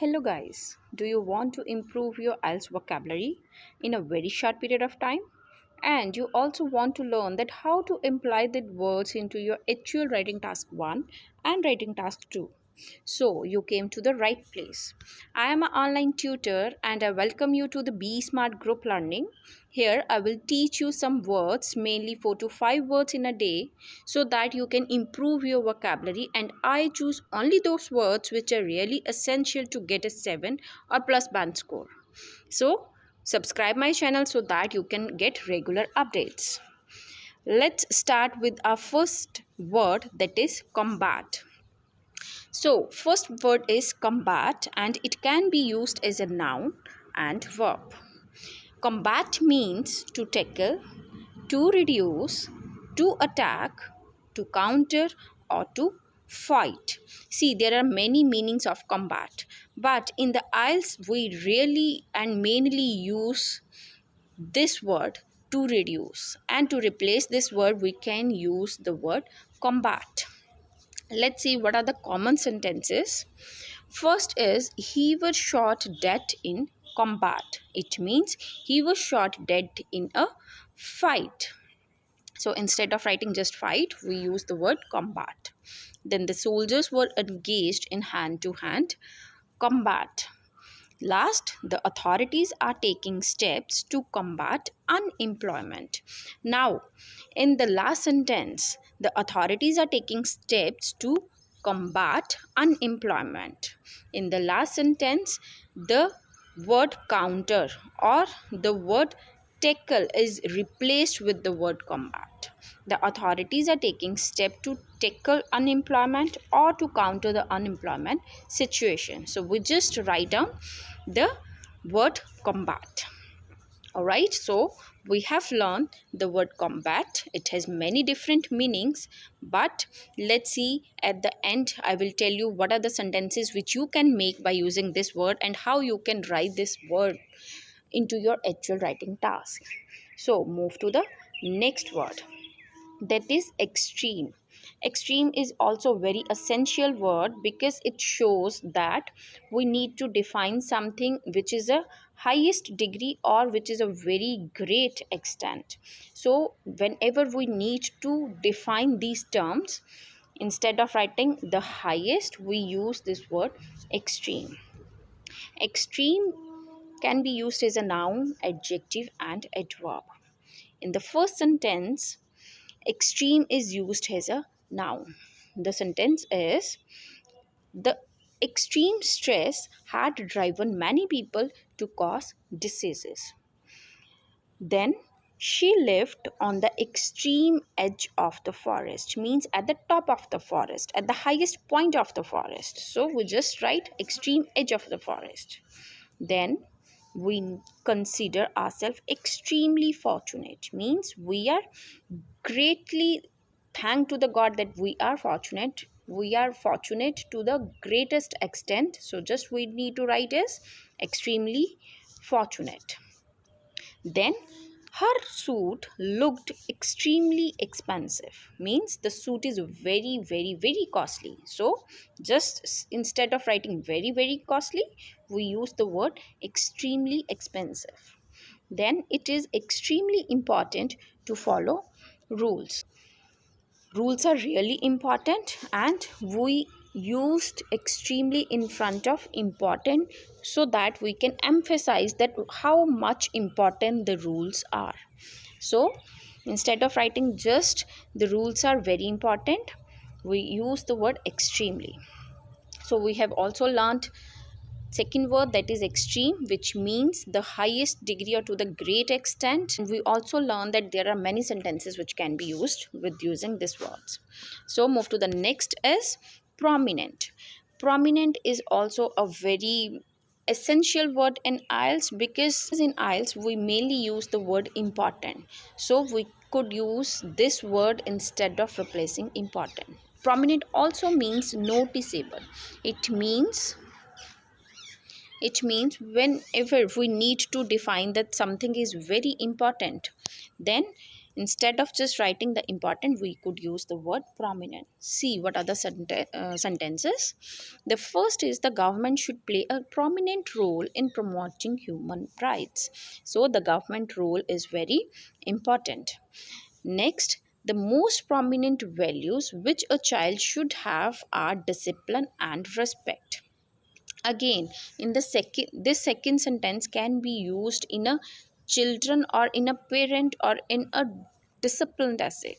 Hello guys, do you want to improve your IELTS vocabulary in a very short period of time? And you also want to learn that how to apply the words into your actual writing task 1 and writing task 2. So you came to the right place. I am an online tutor and I welcome you to the Be Smart group learning. Here I will teach you some words, mainly 4 to 5 words in a day, so that you can improve your vocabulary, and I choose only those words which are really essential to get a 7 or plus band score. So subscribe my channel so that you can get regular updates. Let's start with our first word, that is combat. So first word is combat, and it can be used as a noun and verb. Combat means to tackle, to reduce, to attack, to counter, or to fight. See, there are many meanings of combat, but in the IELTS we really and mainly use this word to reduce, and to replace this word we can use the word combat. Let's see what are the common sentences. First is, he was shot dead in combat. It means he was shot dead in a fight. So instead of writing just fight, we use the word combat. Then the soldiers were engaged in hand-to-hand combat. Last, the authorities are taking steps to combat unemployment. Now, in the last sentence, the authorities are taking steps to combat unemployment. In the last sentence, the word counter or the word tackle is replaced with the word combat. The authorities are taking steps to tackle unemployment or to counter the unemployment situation. So we just write down the word combat. Alright, so we have learned the word combat. It has many different meanings, but let's see at the end. I will tell you what are the sentences which you can make by using this word and how you can write this word into your actual writing task. So move to the next word, that is extreme. Extreme is also a very essential word because it shows that we need to define something which is a highest degree or which is a very great extent. So whenever we need to define these terms, instead of writing the highest, we use this word extreme. Extreme can be used as a noun, adjective, and adverb. In the first sentence, extreme is used as a noun. The sentence is, the extreme stress had driven many people to cause diseases. Then, she lived on the extreme edge of the forest, means at the top of the forest, at the highest point of the forest. So we just write extreme edge of the forest. Then we consider ourselves extremely fortunate, means we are greatly thank to the God that we are fortunate. We are fortunate to the greatest extent. So just we need to write is extremely fortunate. Then her suit looked extremely expensive, means the suit is very costly. So just instead of writing very costly, we use the word extremely expensive. Then it is extremely important to follow rules. Rules are really important, and we used extremely in front of important so that we can emphasize that how much important the rules are. So instead of writing just the rules are very important, we use the word extremely. So we have also learned second word, that is extreme, which means the highest degree or to the great extent. We also learn that there are many sentences which can be used with using these words. So move to the next is prominent. Prominent is also a very essential word in IELTS, because in IELTS we mainly use the word important. So we could use this word instead of replacing important. Prominent also means noticeable. It means whenever we need to define that something is very important, then Instead of just writing the important, we could use the word prominent. See what are the sentences. The first is the government should play a prominent role in promoting human rights. So the government role is very important. Next, the most prominent values which a child should have are discipline and respect. Again, in the second, this second sentence can be used in a children or in a parent or in a disciplined essay.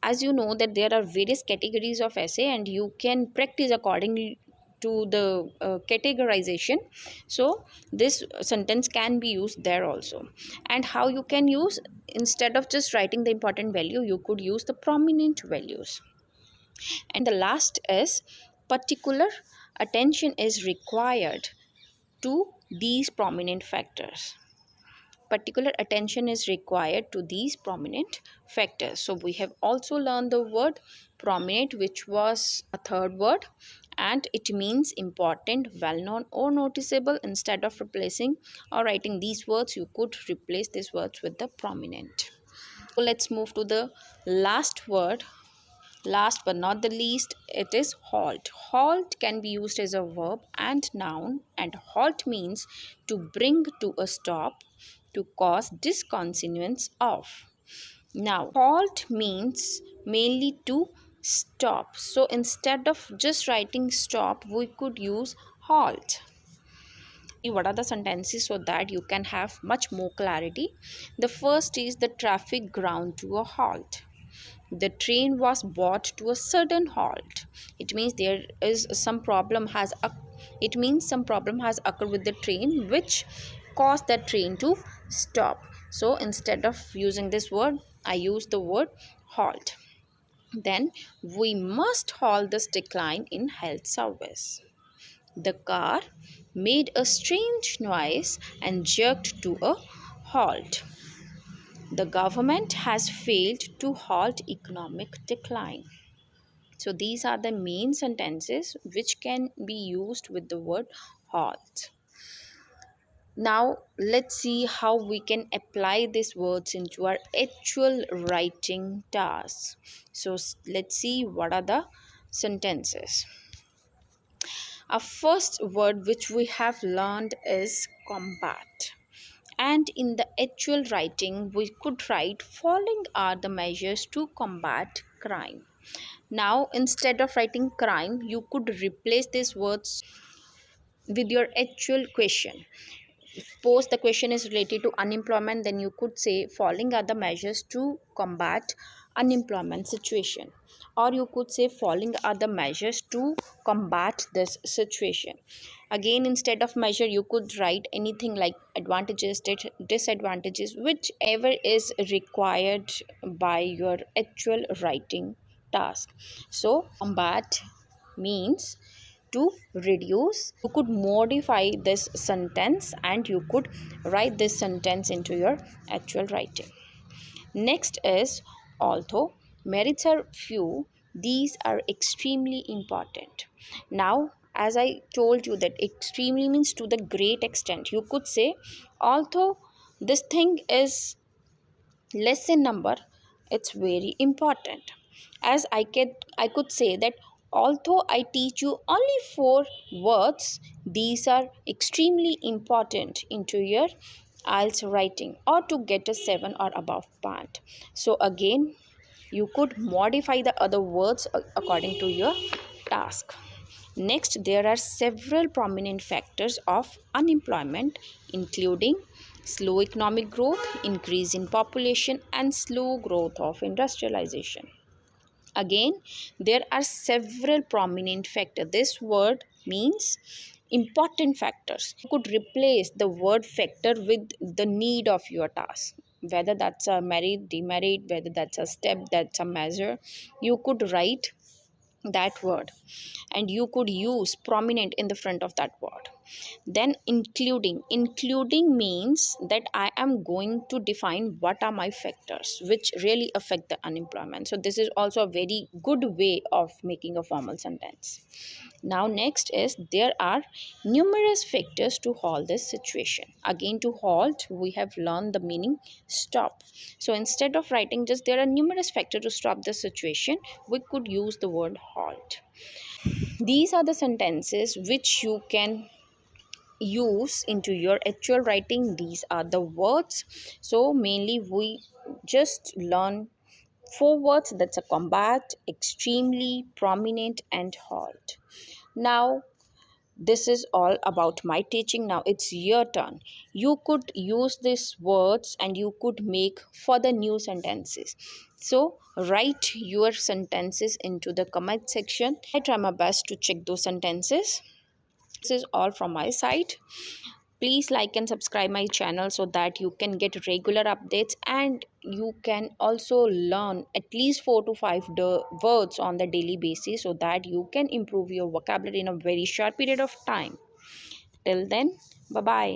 As you know that there are various categories of essay and you can practice accordingly to the categorization. So this sentence can be used there also. And how you can use, instead of just writing the important value, you could use the prominent values. And the last is particular attention is required to these prominent factors. Particular attention is required to these prominent factors. So we have also learned the word prominent, which was a third word, and it means important, well known, or noticeable. Instead of replacing or writing these words, you could replace these words with the prominent. So let's move to the last word. Last but not the least, it is halt. Halt can be used as a verb and noun, and halt means to bring to a stop, to cause discontinuance of. Now, halt means mainly to stop. So instead of just writing stop, we could use halt. What are the sentences so that you can have much more clarity? The first is the traffic ground to a halt. The train was brought to a sudden halt. It means there is some problem has occurred with the train which caused the train to stop. So instead of using this word, I use the word halt. Then we must halt this decline in health service. The car made a strange noise and jerked to a halt. The government has failed to halt economic decline. So these are the main sentences which can be used with the word halt. Now let's see how we can apply these words into our actual writing tasks. So let's see what are the sentences. Our first word which we have learned is combat. And in the actual writing, we could write following are the measures to combat crime. Now, instead of writing crime, you could replace these words with your actual question. Suppose the question is related to unemployment, then you could say following are the measures to combat unemployment situation, or you could say following are the measures to combat this situation. Again, instead of measure, you could write anything like advantages, disadvantages, whichever is required by your actual writing task. So combat means to reduce. You could modify this sentence and you could write this sentence into your actual writing. Next is although merits are few, these are extremely important. Now, as I told you that extremely means to the great extent, you could say although this thing is less in number, it's very important. As I could say that although I teach you only 4 words, these are extremely important into your IELTS writing or to get a 7 or above band. So again, you could modify the other words according to your task. Next, there are several prominent factors of unemployment, including slow economic growth, increase in population, and slow growth of industrialization. Again, there are several prominent factors. This word means important factors. You could replace the word factor with the need of your task. Whether that's a merit, demerit, whether that's a step, that's a measure, you could write that word and you could use prominent in the front of that word. Then including means that I am going to define what are my factors which really affect the unemployment. So this is also a very good way of making a formal sentence. Now, next is there are numerous factors to halt this situation. Again, to halt, we have learned the meaning stop. So, instead of writing just there are numerous factors to stop the situation, we could use the word halt. These are the sentences which you can use into your actual writing. These are the words. So, mainly, we just learn four words, that's a combat, extremely, prominent, and halt. Now, this is all about my teaching. Now it's your turn. You could use these words and you could make further new sentences. So write your sentences into the comment section. I try my best to check those sentences. This is all from my side. Please like and subscribe my channel so that you can get regular updates, and you can also learn at least 4 to 5 words on the daily basis so that you can improve your vocabulary in a very short period of time. Till then, bye bye.